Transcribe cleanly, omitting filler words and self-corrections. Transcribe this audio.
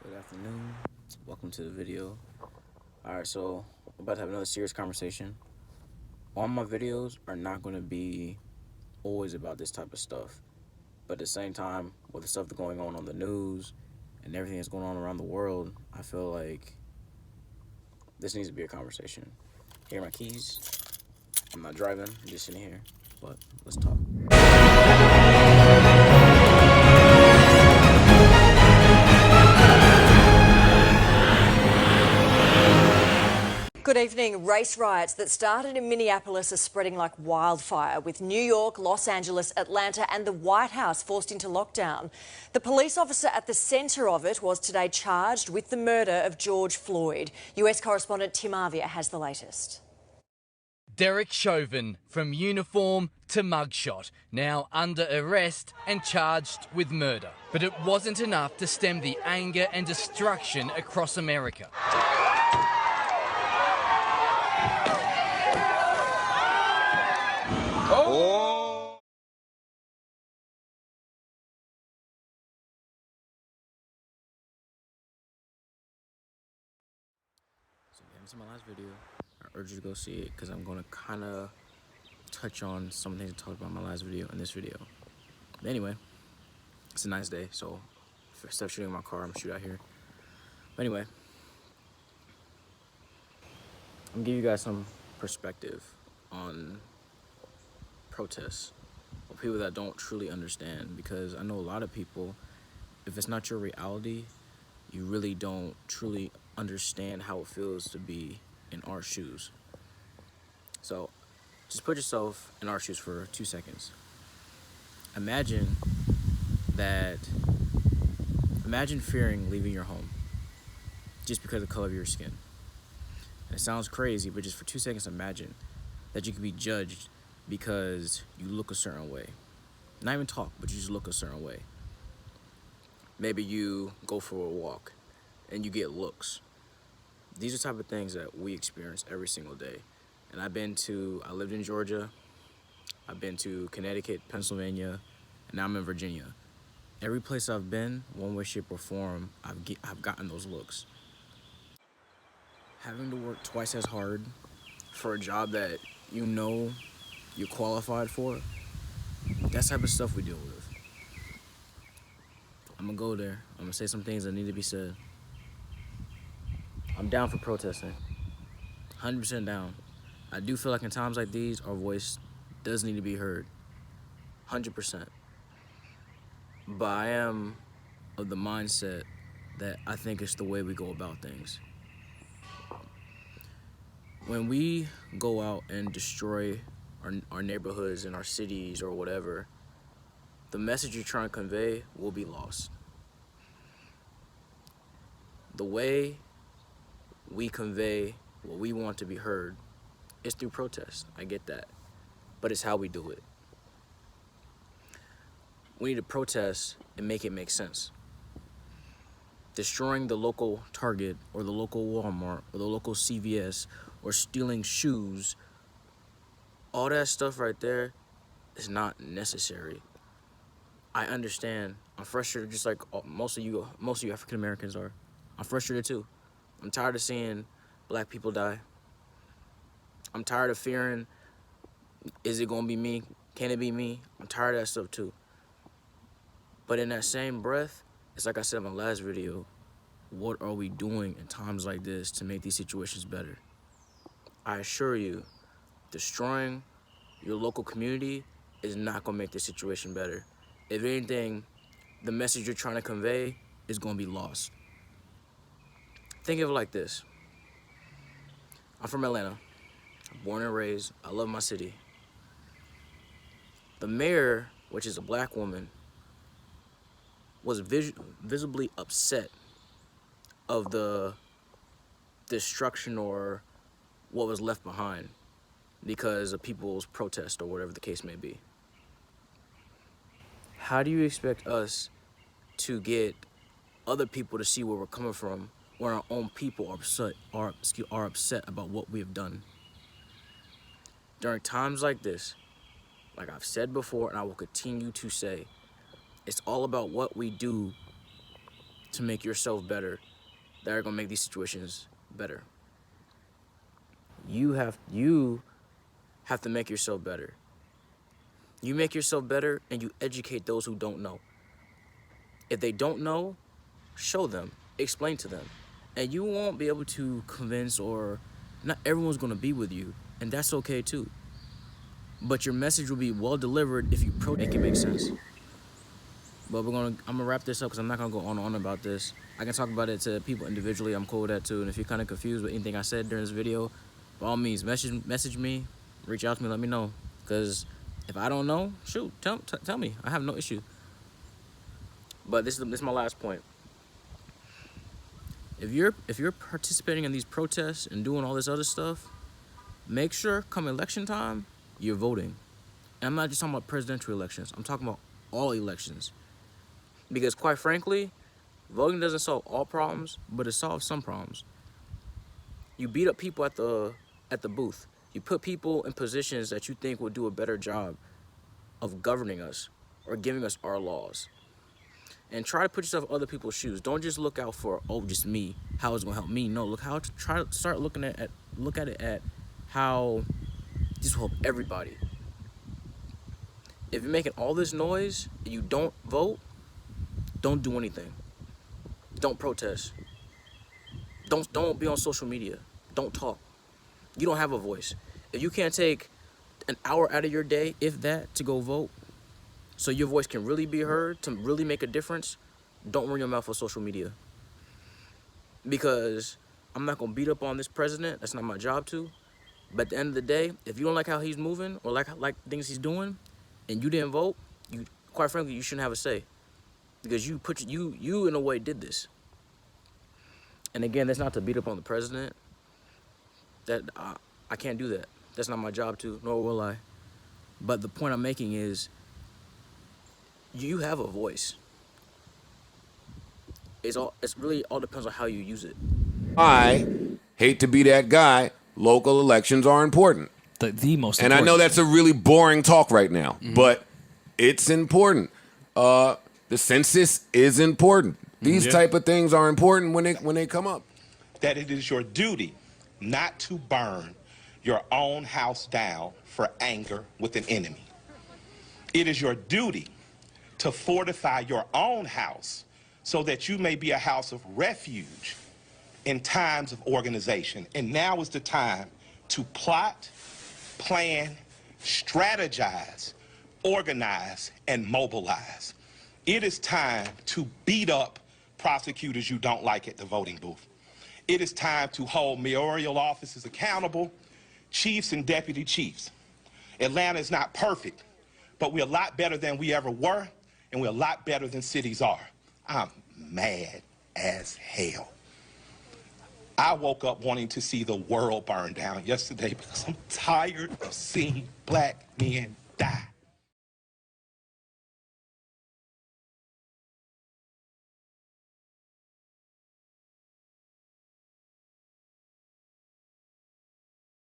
Good afternoon. Welcome to the video. Alright, so I'm about to have another serious conversation. All my videos are not going to be always about this type of stuff. But at the same time, with the stuff that's going on the news and everything that's going on around the world, I feel like this needs to be a conversation. Here are my keys. I'm not driving, I'm just sitting here. But let's talk. Good evening. Race riots that started in Minneapolis are spreading like wildfire, with New York, Los Angeles, Atlanta and the White House forced into lockdown. The police officer at the centre of it was today charged with the murder of George Floyd. US correspondent Tim Avia has the latest. Derek Chauvin, from uniform to mugshot, now under arrest and charged with murder. But it wasn't enough to stem the anger and destruction across America. So if you haven't seen my last video, I urge you to go see it because I'm going to kind of touch on some things I talked about in my last video and this video. But anyway, it's a nice day, so instead of shooting in my car, I'm gonna shoot out here. But anyway, I'm gonna give you guys some perspective on protests for people that don't truly understand, because I know a lot of people, if it's not your reality, you really don't truly understand how it feels to be in our shoes. So just put yourself in our shoes for 2 seconds. Imagine fearing leaving your home just because of the color of your skin. And it sounds crazy, but just for 2 seconds, imagine that you could be judged because you look a certain way. Not even talk, but you just look a certain way. Maybe you go for a walk and you get looks. These are the type of things that we experience every single day. And I lived in Georgia, I've been to Connecticut, Pennsylvania, and now I'm in Virginia. Every place I've been, one way, shape, or form, I've gotten those looks. Having to work twice as hard for a job that you know you're qualified for, that's the type of stuff we deal with. I'm gonna go there. I'm gonna say some things that need to be said. I'm down for protesting. 100% down. I do feel like in times like these, our voice does need to be heard. 100%. But I am of the mindset that I think it's the way we go about things. When we go out and destroy our neighborhoods and our cities or whatever, the message you're trying to convey will be lost. The way we convey what we want to be heard is through protest. I get that. But it's how we do it. We need to protest and make it make sense. Destroying the local Target or the local Walmart or the local CVS or stealing shoes, all that stuff right there is not necessary. I understand. I'm frustrated just like most of you African Americans are. I'm frustrated too. I'm tired of seeing black people die. I'm tired of fearing, is it gonna be me? Can it be me? I'm tired of that stuff too. But in that same breath, it's like I said in my last video, what are we doing in times like this to make these situations better? I assure you, destroying your local community is not gonna make the situation better. If anything, the message you're trying to convey is gonna be lost. Think of it like this. I'm from Atlanta, born and raised, I love my city. The mayor, which is a black woman, was visibly upset of the destruction or what was left behind because of people's protest or whatever the case may be. How do you expect us to get other people to see where we're coming from when our own people are upset about what we have done? During times like this, like I've said before and I will continue to say, it's all about what we do to make yourself better that are gonna make these situations better. You have to make yourself better. You make yourself better and you educate those who don't know. If they don't know, show them, explain to them. And you won't be able to convince, or not everyone's gonna be with you, and that's okay too. But your message will be well delivered if you make it make sense. But I'm gonna wrap this up because I'm not gonna go on and on about this. I can talk about it to people individually. I'm cool with that too. And if you're kind of confused with anything I said during this video, by all means, message me, reach out to me, let me know. Because if I don't know, shoot, tell me. I have no issue. But this is my last point. If you're participating in these protests and doing all this other stuff, make sure come election time, you're voting. And I'm not just talking about presidential elections. I'm talking about all elections. Because quite frankly, voting doesn't solve all problems, but it solves some problems. You beat up people at the booth. You put people in positions that you think will do a better job of governing us or giving us our laws. And try to put yourself in other people's shoes. Don't just look out for, oh, just me, how it's gonna help me. No, try to start looking at it at how this will help everybody. If you're making all this noise and you don't vote, don't do anything. Don't protest. Don't be on social media. Don't talk. You don't have a voice. If you can't take an hour out of your day, if that, to go vote, so your voice can really be heard, to really make a difference, don't run your mouth on social media. Because I'm not gonna beat up on this president. That's not my job to. But at the end of the day, if you don't like how he's moving or like things he's doing, and you didn't vote, quite frankly, you shouldn't have a say. Because you in a way did this. And again, that's not to beat up on the president. That I can't do that. That's not my job to, nor will I. But the point I'm making is, you have a voice. It really all depends on how you use it. I hate to be that guy. Local elections are important. The most important. And I know that's a really boring talk right now, but it's important. The census is important. These type of things are important when they come up. That it is your duty not to burn your own house down for anger with an enemy. It is your duty to fortify your own house so that you may be a house of refuge in times of organization. And now is the time to plot, plan, strategize, organize, and mobilize. It is time to beat up prosecutors you don't like at the voting booth. It is time to hold mayoral offices accountable, chiefs and deputy chiefs. Atlanta is not perfect, but we're a lot better than we ever were, and we're a lot better than cities are. I'm mad as hell. I woke up wanting to see the world burn down yesterday because I'm tired of seeing black men